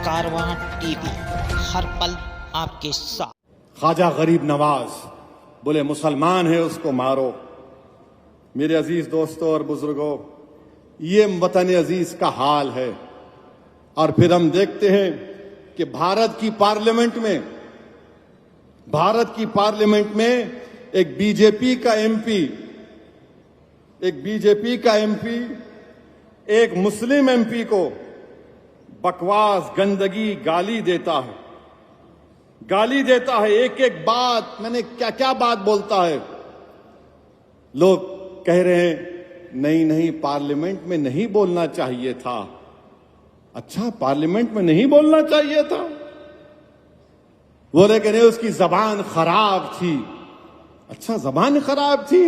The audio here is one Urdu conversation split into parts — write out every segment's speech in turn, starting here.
کارواں ٹی وی، ہر پل آپ کے ساتھ۔ خواجہ غریب نواز بولے مسلمان ہے اس کو مارو۔ میرے عزیز دوستوں اور بزرگوں، یہ وطن عزیز کا حال ہے۔ اور پھر ہم دیکھتے ہیں کہ بھارت کی پارلیمنٹ میں ایک بی جے پی کا ایم پی ایک مسلم ایم پی کو بکواس، گندگی، گالی دیتا ہے، ایک ایک بات، میں نے کیا بات بولتا ہے۔ لوگ کہہ رہے ہیں نہیں پارلیمنٹ میں نہیں بولنا چاہیے تھا۔ اچھا، پارلیمنٹ میں نہیں بولنا چاہیے تھا؟ بولے کہ نہیں، اس کی زبان خراب تھی۔ اچھا، زبان خراب تھی؟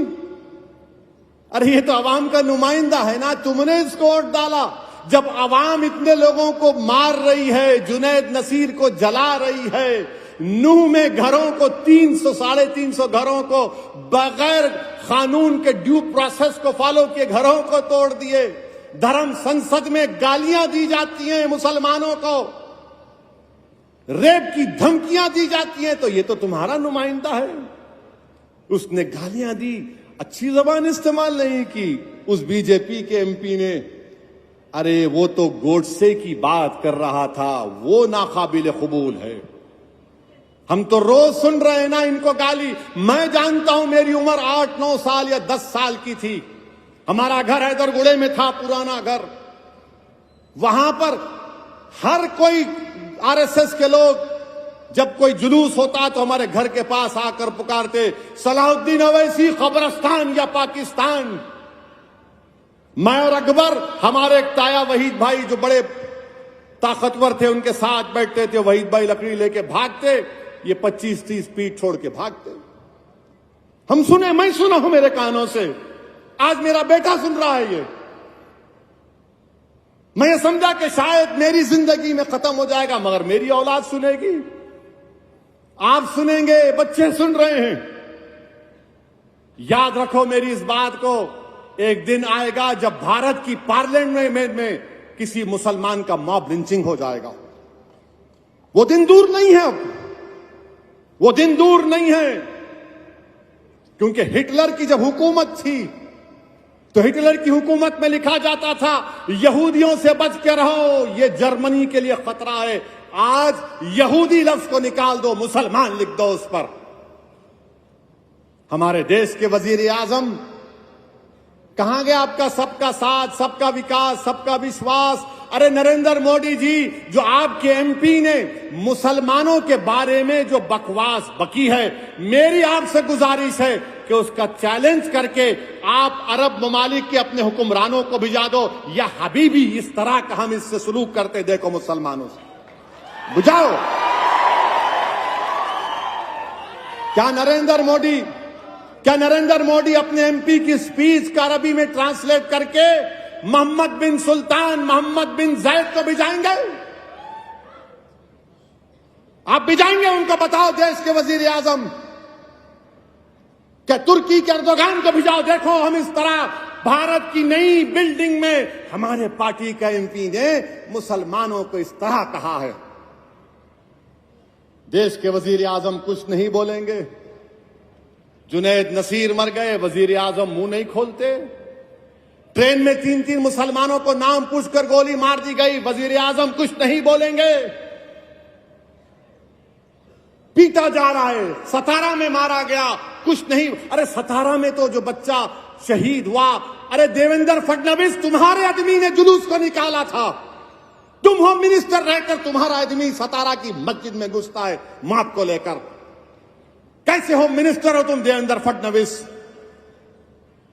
ارے یہ تو عوام کا نمائندہ ہے نا، تم نے اس کو ووٹ ڈالا۔ جب عوام اتنے لوگوں کو مار رہی ہے، جنید نصیر کو جلا رہی ہے، نوح میں گھروں کو 300-350 گھروں کو بغیر قانون کے ڈیو پروسیس کو فالو کیے گھروں کو توڑ دیے، دھرم سنسد میں گالیاں دی جاتی ہیں مسلمانوں کو، ریپ کی دھمکیاں دی جاتی ہیں، تو یہ تو تمہارا نمائندہ ہے۔ اس نے گالیاں دی، اچھی زبان استعمال نہیں کی۔ اس بی جے پی کے ایم پی نے، ارے وہ تو گوڈسے کی بات کر رہا تھا، وہ ناقابل قبول ہے۔ ہم تو روز سن رہے ہیں نا ان کو گالی۔ میں جانتا ہوں، میری عمر 8-9 سال یا 10 سال کی تھی، ہمارا گھر حیدرگڑے میں تھا، پرانا گھر۔ وہاں پر ہر کوئی آر ایس ایس کے لوگ، جب کوئی جلوس ہوتا تو ہمارے گھر کے پاس آ کر پکارتے، صلاح الدین اویسی قبرستان یا پاکستان۔ میں اور اکبر، ہمارے ایک تایا وحید بھائی جو بڑے طاقتور تھے، ان کے ساتھ بیٹھتے تھے، وحید بھائی لکڑی لے کے بھاگتے، یہ 25-30 فیٹ چھوڑ کے بھاگتے۔ میں سنا ہوں میرے کانوں سے، آج میرا بیٹا سن رہا ہے یہ۔ میں یہ سمجھا کہ شاید میری زندگی میں ختم ہو جائے گا، مگر میری اولاد سنے گی، آپ سنیں گے، بچے سن رہے ہیں۔ یاد رکھو میری اس بات کو، ایک دن آئے گا جب بھارت کی پارلیمنٹ میں کسی مسلمان کا موب لنچنگ ہو جائے گا۔ وہ دن دور نہیں ہے، اب وہ دن دور نہیں ہے، کیونکہ ہٹلر کی جب حکومت تھی تو ہٹلر کی حکومت میں لکھا جاتا تھا، یہودیوں سے بچ کے رہو، یہ جرمنی کے لیے خطرہ ہے۔ آج یہودی لفظ کو نکال دو، مسلمان لکھ دو اس پر۔ ہمارے دیش کے وزیر اعظم کہاں گیا آپ کا سب کا ساتھ، سب کا وکاس، سب کا وشواس؟ ارے نریندر مودی جی، جو آپ کے ایم پی نے مسلمانوں کے بارے میں جو بکواس بکی ہے، میری آپ سے گزارش ہے کہ اس کا چیلنج کر کے آپ عرب ممالک کے اپنے حکمرانوں کو بھجا دو، یا حبیبی اس طرح کا ہم اس سے سلوک کرتے دیکھو مسلمانوں سے، بجاؤ۔ کیا نریندر موڈی اپنے ایم پی کی سپیچ کا عربی میں ٹرانسلیٹ کر کے محمد بن سلطان، محمد بن زید کو بھجائیں گے؟ آپ بھجائیں گے ان کو؟ بتاؤ دیش کے وزیر اعظم، کہ ترکی کے اردوغان کو بھجاؤ، دیکھو ہم اس طرح بھارت کی نئی بلڈنگ میں ہمارے پارٹی کا ایم پی نے مسلمانوں کو اس طرح کہا ہے۔ دیش کے وزیر اعظم کچھ نہیں بولیں گے؟ جنید نصیر مر گئے، وزیر اعظم منہ نہیں کھولتے۔ ٹرین میں 3 مسلمانوں کو نام پوچھ کر گولی مار دی گئی، وزیر اعظم کچھ نہیں بولیں گے۔ پیٹا جا رہا ہے، ستارہ میں مارا گیا، کچھ نہیں۔ ارے ستارہ میں تو جو بچہ شہید ہوا، ارے دیویندر فڈنویس تمہارے آدمی نے جلوس کو نکالا تھا، تم ہوم منسٹر رہ کر تمہارا آدمی ستارہ کی مسجد میں گھستا ہے ماپ کو لے کر۔ کیسے ہوم منسٹر ہو تم دیویندر فڈنویس؟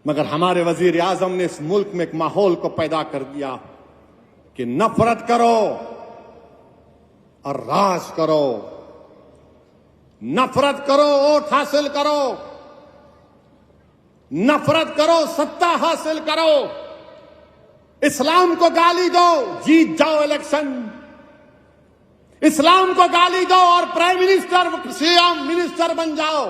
مگر ہمارے وزیر اعظم نے اس ملک میں ایک ماحول کو پیدا کر دیا کہ نفرت کرو اور راج کرو، نفرت کرو ووٹ حاصل کرو، نفرت کرو ستا حاصل کرو، اسلام کو گالی دو جیت جاؤ الیکشن، اسلام کو گالی دو اور prime minister C M minister بن جاؤ۔